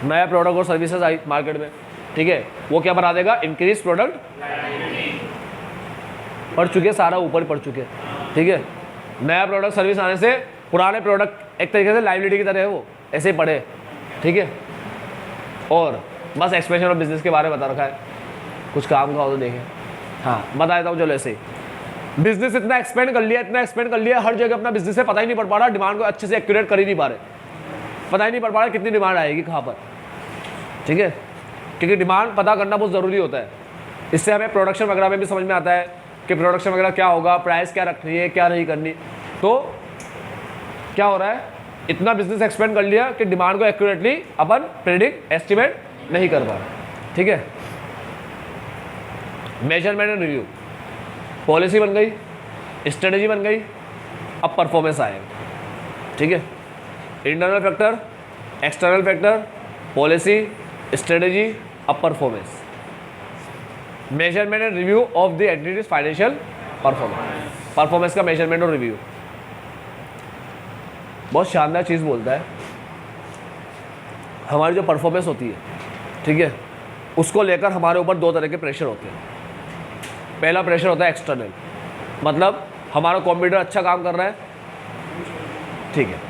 नया प्रोडक्ट और सर्विसेज आई मार्केट में, ठीक है, वो क्या बना देगा? Increase product. पढ़ चुके, सारा ऊपर पढ़ चुके। ठीक है, नया प्रोडक्ट सर्विस आने से पुराने प्रोडक्ट एक तरीके से लाइबिलिटी की तरह है, वो ऐसे ही पढ़े। ठीक है, और बस एक्सपेंशन ऑफ बिजनेस के बारे में बता रखा है, कुछ काम का हो तो देखें। हाँ, बता देता हूँ चलो। ऐसे ही बिजनेस इतना एक्सपेंड कर लिया, हर जगह अपना बिजनेस है, पता ही नहीं पड़ पा रहा, डिमांड को अच्छे से एक्यूरेट कर ही नहीं पा रहे, पता ही नहीं पड़ पा रहा कितनी डिमांड आएगी कहाँ पर। ठीक है, क्योंकि डिमांड पता करना बहुत ज़रूरी होता है। इससे हमें प्रोडक्शन वगैरह में भी समझ में आता है कि प्रोडक्शन वगैरह क्या होगा, प्राइस क्या रखनी है, क्या नहीं करनी। तो क्या हो रहा है, इतना बिजनेस एक्सपेंड कर लिया कि डिमांड को एक्यूरेटली अपन प्रेडिक्ट, एस्टिमेट नहीं कर पा रहे। ठीक है, मेजरमेंट एंड रिव्यू, पॉलिसी बन गई, स्ट्रेटेजी बन गई, अब परफॉर्मेंस आएगा। ठीक है, internal factor, external factor, policy, strategy, अब performance. Measurement and review of the entity's financial performance, performance का मेजरमेंट और रिव्यू। बहुत शानदार चीज़ बोलता है। हमारी जो परफॉर्मेंस होती है, ठीक है, उसको लेकर हमारे ऊपर दो तरह के प्रेशर होते हैं। पहला प्रेशर होता है एक्सटर्नल, मतलब हमारा कंप्यूटर अच्छा काम कर रहा है, ठीक है,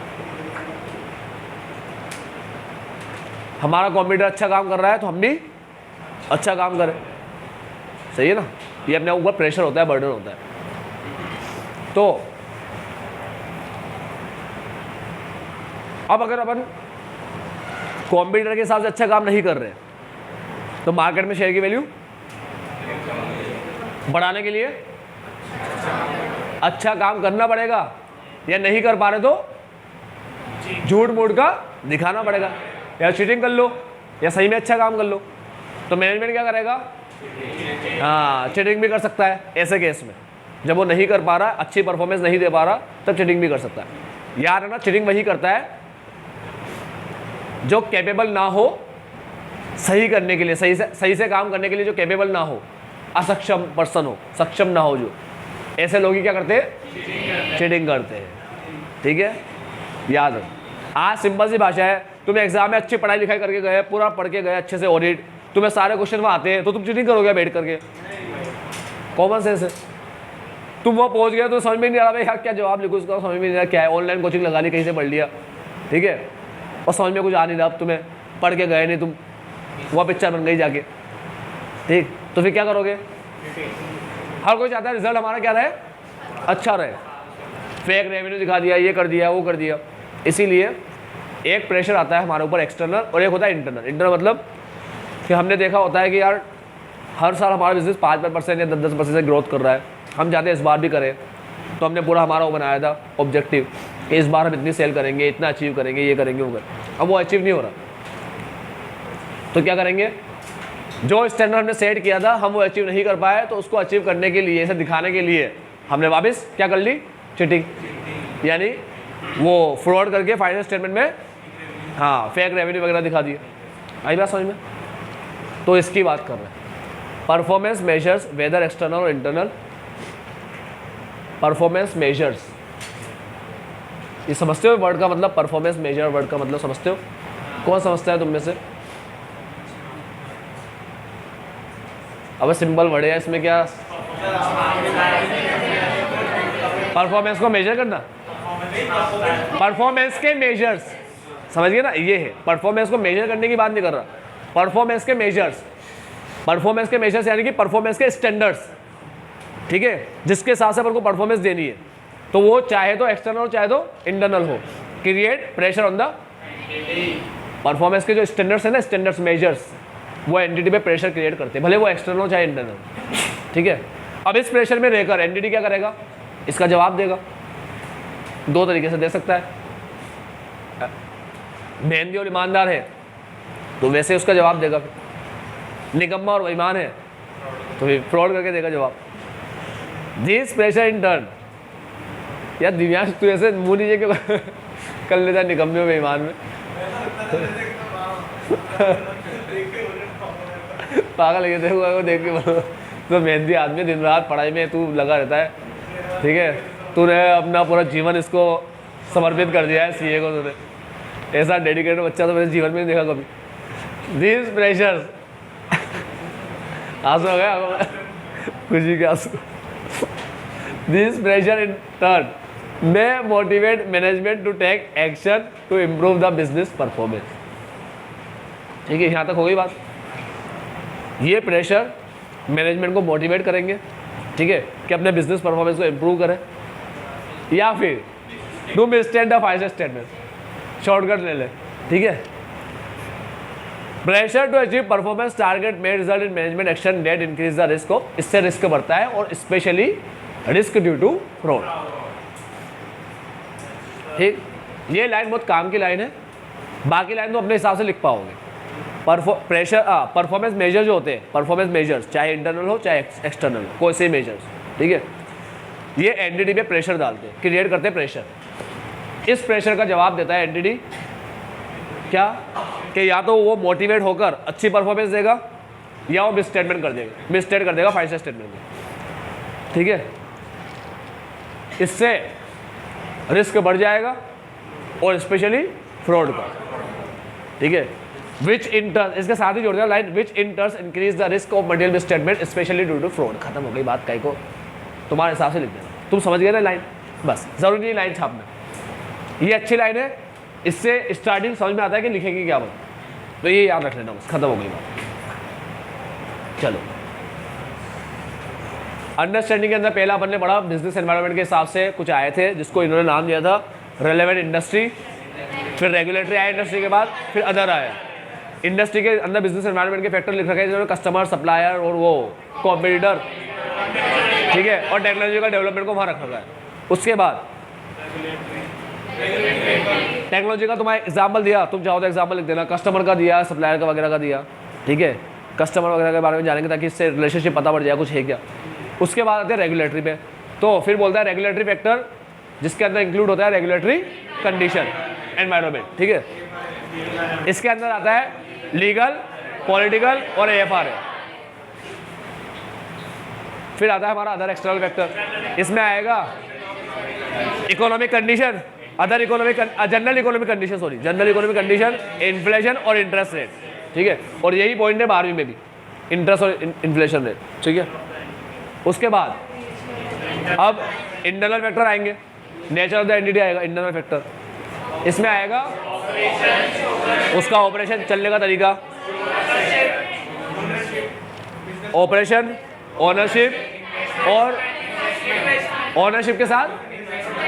हमारा कंप्यूटर अच्छा काम कर रहा है तो हम भी अच्छा काम करें, सही है ना। ये अपने ऊपर प्रेशर होता है, बर्डन होता है। तो अब अगर अपन कंप्यूटर के हिसाब से अच्छा काम नहीं कर रहे तो मार्केट में शेयर की वैल्यू बढ़ाने के लिए अच्छा काम करना पड़ेगा, या नहीं कर पा रहे तो झूठ मूठ का दिखाना पड़ेगा, या चीटिंग कर लो या सही में अच्छा काम कर लो। तो मैनेजमेंट क्या करेगा? हाँ, चीटिंग भी कर सकता है ऐसे केस में, जब वो नहीं कर पा रहा, अच्छी परफॉर्मेंस नहीं दे पा रहा, तब चीटिंग भी कर सकता है। याद रखना, चीटिंग वही करता है जो कैपेबल ना हो सही करने के लिए, सही से काम करने के लिए, जो कैपेबल ना हो, असक्षम पर्सन हो, सक्षम ना हो, जो ऐसे लोग ही क्या करते हैं? चीटिंग करते हैं। ठीक है, याद रखो। आज सिंपल सी भाषा है, तुम्हें एग्जाम में अच्छी पढ़ाई लिखाई करके गए, पूरा पढ़ के गए अच्छे से ऑडिट, तुम्हें सारे क्वेश्चन वहाँ आते हैं, तो तुम चीटिंग करोगे बैठ करके? कॉमन सेंस है। तुम वहाँ पहुँच गए तो समझ में नहीं आ रहा भाई क्या जवाब लिखो उसका, समझ में नहीं आ रहा क्या है, ऑनलाइन कोचिंग लगा ली, कहीं से पढ़ लिया, ठीक है, और समझ में कुछ आ नहीं रहा, अब तुम्हें पढ़ के गए नहीं, तुम वह पिक्चर बन गई जाके, ठीक, तो फिर क्या करोगे? हर कोई चाहता है रिजल्ट हमारा क्या रहे? अच्छा रहे। फेक रेवेन्यू दिखा दिया, ये कर दिया, वो कर दिया। इसीलिए एक प्रेशर आता है हमारे ऊपर एक्सटर्नल, और एक होता है इंटरनल। इंटरनल मतलब कि हमने देखा होता है कि यार हर साल हमारा बिजनेस 5% या 10% से ग्रोथ कर रहा है, हम चाहते हैं इस बार भी करें, तो हमने पूरा हमारा वो बनाया था ऑब्जेक्टिव कि इस बार हम इतनी सेल करेंगे, इतना अचीव करेंगे, ये करेंगे, वो करेंगे। अब वो अचीव नहीं हो रहा, तो क्या करेंगे? जो स्टैंडर्ड हमने सेट किया था हम वो अचीव नहीं कर पाए, तो उसको अचीव करने के लिए, इसे दिखाने के लिए हमने वापस क्या कर ली? चीटिंग, यानी वो फ्रॉड करके फाइनेंस स्टेटमेंट में हाँ फेक रेवेन्यू वगैरह दिखा दिए। आई बात समझ में? तो इसकी बात कर रहे हैं, परफॉर्मेंस मेजर्स वेदर एक्सटर्नल और इंटरनल। परफॉर्मेंस मेजर्स, ये समझते हो वर्ड का मतलब? परफॉर्मेंस मेजर वर्ड का मतलब समझते हो? कौन समझता है तुम में से? अब सिंपल वर्ड है, इसमें क्या परफॉर्मेंस को मेजर करना? परफॉर्मेंस के मेजर्स, समझ गए ना? ये है, परफॉर्मेंस को मेजर करने की बात नहीं कर रहा, परफॉर्मेंस के मेजर्स। परफॉर्मेंस के मेजर्स यानी कि परफॉर्मेंस के स्टैंडर्ड्स, ठीक है, जिसके हिसाब से अपन को परफॉर्मेंस देनी है, तो वो चाहे तो एक्सटर्नल हो चाहे तो इंटरनल हो, create pressure on the performance के जो स्टैंडर्ड्स है ना, स्टैंडर्ड्स मेजर्स, वो एंटिटी पे प्रेशर क्रिएट करते हैं, भले वो एक्सटर्नल हो चाहे इंटरनल, ठीक है। अब इस प्रेशर में रहकर एंटिटी क्या करेगा? इसका जवाब देगा। दो तरीके से दे सकता है, मेहनती और ईमानदार है तो वैसे उसका जवाब देगा, निकम्मा और बेईमान है तो फिर फ्रॉड करके देगा जवाब। दिस प्रेशर इन टर्न, यार दिव्यांश तू ऐसे मुँह नीचे क्यों कर लेता है निकम्मे और बेईमान में? पागल है, देखो देख के बोलो, तो मेहनती आदमी, दिन रात पढ़ाई में तू लगा रहता है, ठीक है, तूने अपना पूरा जीवन इसको समर्पित कर दिया है सीए को, तूने ऐसा डेडिकेटेड बच्चा तो मेरे जीवन में नहीं देखा कभी। दिस प्रेशर्स, आंसू हो गया खुशी के आंसू। This pressure in turn may motivate management to take action to improve the business performance. ठीक है, यहाँ तक हो गई बात। ये प्रेशर मैनेजमेंट को मोटिवेट करेंगे, ठीक है, कि अपने बिजनेस परफॉर्मेंस को इम्प्रूव करें, या फिर do misstate the financial statement, shortcut ले ले, ठीक है। Pressure to achieve performance target में result in management action that increase the risk of, इससे रिस्क बढ़ता है, और specially risk due to fraud. ठीक, ये लाइन बहुत काम की लाइन है, बाकी लाइन तो अपने हिसाब से लिख पाओगे। परफॉर्मेंस मेजर जो होते हैं, परफॉर्मेंस मेजर्स चाहे इंटरनल हो चाहे एक्सटर्नल, कोई से मेजर्स, ठीक है, ये एंटिटी पे प्रेशर डालते हैं, क्रिएट करते हैं प्रेशर। इस प्रेशर का जवाब देता है एंटिटी क्या, कि या तो वो मोटिवेट होकर अच्छी परफॉर्मेंस देगा, या वो मिसस्टेटमेंट कर देगा, मिसस्टेट कर देगा फाइनेंशियल स्टेटमेंट में, ठीक है। इससे रिस्क बढ़ जाएगा, और स्पेशली फ्रॉड का, ठीक है। विच इन टर्न, इसके साथ ही जोड़ दिया line, which in turn increase the risk of material misstatement specially due to fraud. खत्म हो गई बात, कहीं को तुम्हारे हिसाब से लिख देना, तुम समझ गए ना लाइन, बस जरूरी नहीं लाइन छापना। ये अच्छी लाइन है, इससे स्टार्टिंग समझ में आता है कि लिखेंगे क्या बात, तो ये याद रख लेना, बस खत्म हो गई बात। चलो अंडरस्टैंडिंग के अंदर पहला अपन ने पढ़ा बिजनेस एनवायरनमेंट के हिसाब से कुछ आए थे, जिसको इन्होंने नाम दिया था रेलेवेंट इंडस्ट्री, फिर रेगुलेटरी आया इंडस्ट्री के बाद, फिर अदर आया। इंडस्ट्री के अंदर बिजनेस एनवायरनमेंट के फैक्टर लिख रखे हैं जिन्होंने कस्टमर, सप्लायर और वो कॉम्पिटिटर, ठीक है, और टेक्नोलॉजिकल डेवलपमेंट को वहाँ रखा है। उसके बाद टेक्नोलॉजी का तुम्हारा एग्जाम्पल दिया, तुम चाहो तो एग्जाम्पल लिख देना, कस्टमर का दिया, सप्लायर का वगैरह का दिया, ठीक है, कस्टमर वगैरह के बारे में जानेंगे ताकि इससे रिलेशनशिप पता पड़ जाए कुछ है क्या। उसके बाद आते हैं रेगुलेटरी पे, तो फिर बोलता है रेगुलेटरी फैक्टर जिसके अंदर इंक्लूड होता है रेगुलेटरी कंडीशन एनवायरनमेंट, ठीक है। इसके अंदर आता है लीगल, पॉलिटिकल और AFR है। फिर आता है हमारा अदर एक्सटर्नल फैक्टर, इसमें आएगा economic condition, other economic, general economic condition, sorry general economic condition, inflation और इंटरेस्ट रेट, ठीक है, और यही पॉइंट है 12वीं में भी, इंटरेस्ट और इन्फ्लेशन रेट, ठीक है। उसके बाद अब इंटरनल फैक्टर आएंगे, नेचर ऑफ द एंटिटी आएगा इंटरनल फैक्टर, इसमें आएगा उसका ऑपरेशन चलने का तरीका, ऑपरेशन, ओनरशिप और ओनरशिप के साथ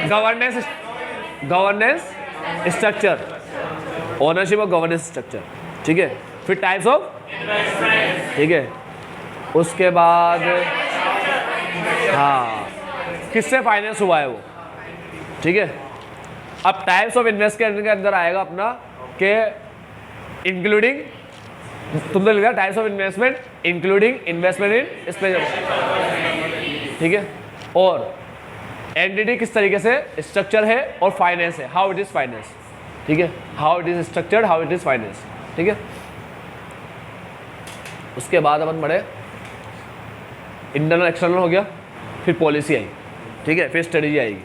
गवर्नेंस स्ट्रक्चर, ओनरशिप और गवर्नेंस स्ट्रक्चर, ठीक है। फिर टाइप्स ऑफ, ठीक है। उसके बाद हाँ किससे फाइनेंस हुआ है वो, ठीक है। अब टाइप्स ऑफ इन्वेस्टमेंट के अंदर आएगा अपना के इंक्लूडिंग, तुमने लिखा types of investment including investment in special, ठीक है। और एंटिटी किस तरीके से स्ट्रक्चर है और फाइनेंस है, हाउ इट इज फाइनेंस, ठीक है, how it is structured, how it is finance, ठीक है। उसके बाद अपन बढ़े, इंटरनल एक्सटर्नल हो गया, फिर पॉलिसी आई, ठीक है, फिर स्ट्रेटजी आएगी।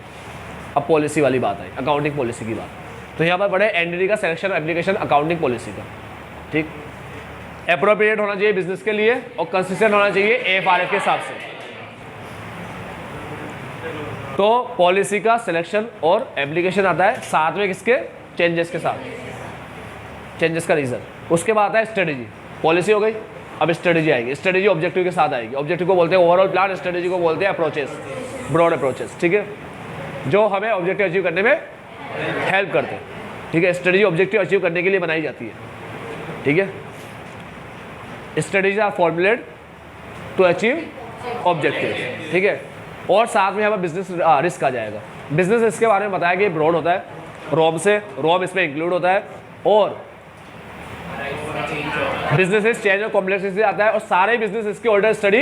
अब पॉलिसी वाली बात आई, अकाउंटिंग पॉलिसी की बात, तो यहाँ पर बढ़े एंटिटी का सिलेक्शन, एप्लीकेशन, अकाउंटिंग पॉलिसी का, ठीक। एप्रोप्रिएट होना चाहिए बिजनेस के लिए और कंसिस्टेंट होना चाहिए AFRF के हिसाब से। तो पॉलिसी का सिलेक्शन और एप्लीकेशन आता है साथ में किसके, चेंजेस के साथ, चेंजेस का रीजन। उसके बाद आता है स्ट्रेटजी, पॉलिसी हो गई, अब स्ट्रेटजी आएगी, स्ट्रेटजी ऑब्जेक्टिव के साथ आएगी। ऑब्जेक्टिव को बोलते हैं ओवरऑल प्लान, स्ट्रेटजी को बोलते हैं अप्रोचेस, ब्रॉड अप्रोचेस, ठीक है, जो हमें ऑब्जेक्टिव अचीव करने में हेल्प करते हैं, ठीक है। स्ट्रेटजी ऑब्जेक्टिव अचीव करने के लिए बनाई जाती है, ठीक है। Strategies are formulate to achieve objective, ठीक है। और साथ में यहाँ पर बिजनेस रिस्क आ जाएगा। बिजनेस रिस्क के बारे में बताया कि ब्रॉड होता है, रॉम इसमें इंक्लूड होता है, और बिजनेस चेंज और कॉम्प्लेक्सिटी आता है, और सारे बिजनेस इसकी ऑर्डर स्टडी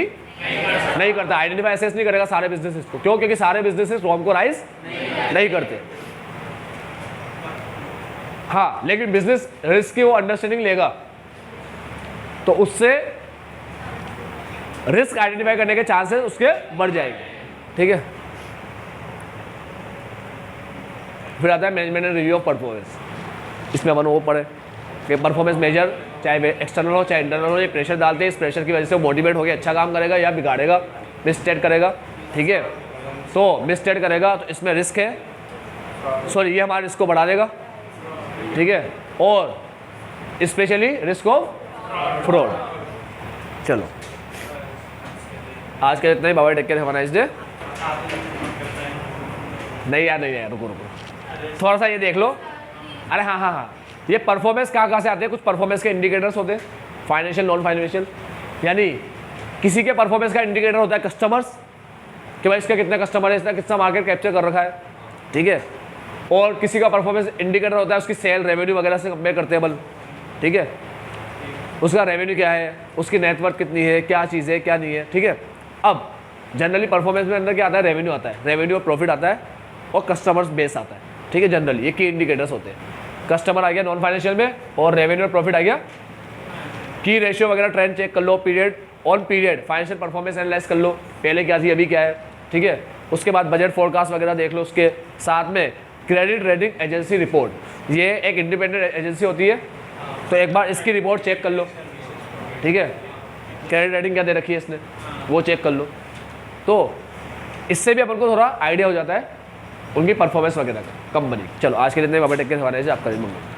नहीं करता, आइडेंटिफाई एसेस नहीं करेगा सारे बिजनेसेस को, क्यों, क्योंकि सारे बिजनेसेस रॉम को राइज नहीं करते। हाँ, लेकिन बिजनेस रिस्क की वो अंडरस्टैंडिंग लेगा तो उससे रिस्क आइडेंटिफाई करने के चांसेस उसके बढ़ जाएंगे, ठीक है। फिर आता है management and review of performance, इसमें अपन वो पढ़े कि परफॉर्मेंस मेजर चाहे एक्सटर्नल हो चाहे इंटरनल हो, ये प्रेशर डालते हैं, इस प्रेशर की वजह से वो मोटिवेट होकर अच्छा काम करेगा या बिगाड़ेगा, मिसस्टेट करेगा, ठीक है। तो मिसस्टेट करेगा तो इसमें रिस्क है, सॉरी ये हमारे रिस्क को बढ़ा देगा, ठीक है, और स्पेशली रिस्क ऑफ फ्रॉड। चलो आज के इतना ही, बाबा take care, have a nice day. नहीं यार रुको, थोड़ा सा ये देख लो। अरे हाँ, ये परफॉर्मेंस कहाँ से आते हैं, कुछ परफॉर्मेंस के इंडिकेटर्स होते हैं, फाइनेंशियल, नॉन फाइनेंशियल, यानी किसी के परफॉर्मेंस का इंडिकेटर होता है कस्टमर्स, कि भाई इसका कितना कस्टमर है, इसका कितना मार्केट कैप्चर कर रखा है, ठीक है। और किसी का परफॉर्मेंस इंडिकेटर होता है उसकी सेल, रेवेन्यू वगैरह से कंपेयर करते हैं बल, ठीक है, उसका रेवेन्यू क्या है, उसकी नेटवर्थ कितनी है, क्या चीज़ है क्या नहीं है, ठीक है। अब जनरली परफॉर्मेंस में अंदर क्या आता है, रेवेन्यू आता है, रेवेन्यू और प्रॉफिट आता है, और कस्टमर्स बेस आता है, ठीक है। जनरली ये की इंडिकेटर्स होते हैं, कस्टमर आ गया नॉन फाइनेंशियल में, और रेवेन्यू और प्रॉफिट आ गया, की रेशियो वगैरह ट्रेंड चेक कर लो, period on period financial performance analyse कर लो, पहले क्या थी अभी क्या है, ठीक है। उसके बाद बजट फोरकास्ट वगैरह देख लो, उसके साथ में क्रेडिट रेटिंग एजेंसी रिपोर्ट, ये एक इंडिपेंडेंट एजेंसी होती है, तो एक बार इसकी रिपोर्ट चेक कर लो, ठीक है, क्रेडिट रेटिंग क्या दे रखी है इसने वो चेक कर लो, तो इससे भी अपन को थोड़ा आइडिया हो जाता है उनकी परफॉर्मेंस वगैरह का कंपनी। चलो आज के दिन में बाबा टेक के हवाले से आपका दिन मंगल।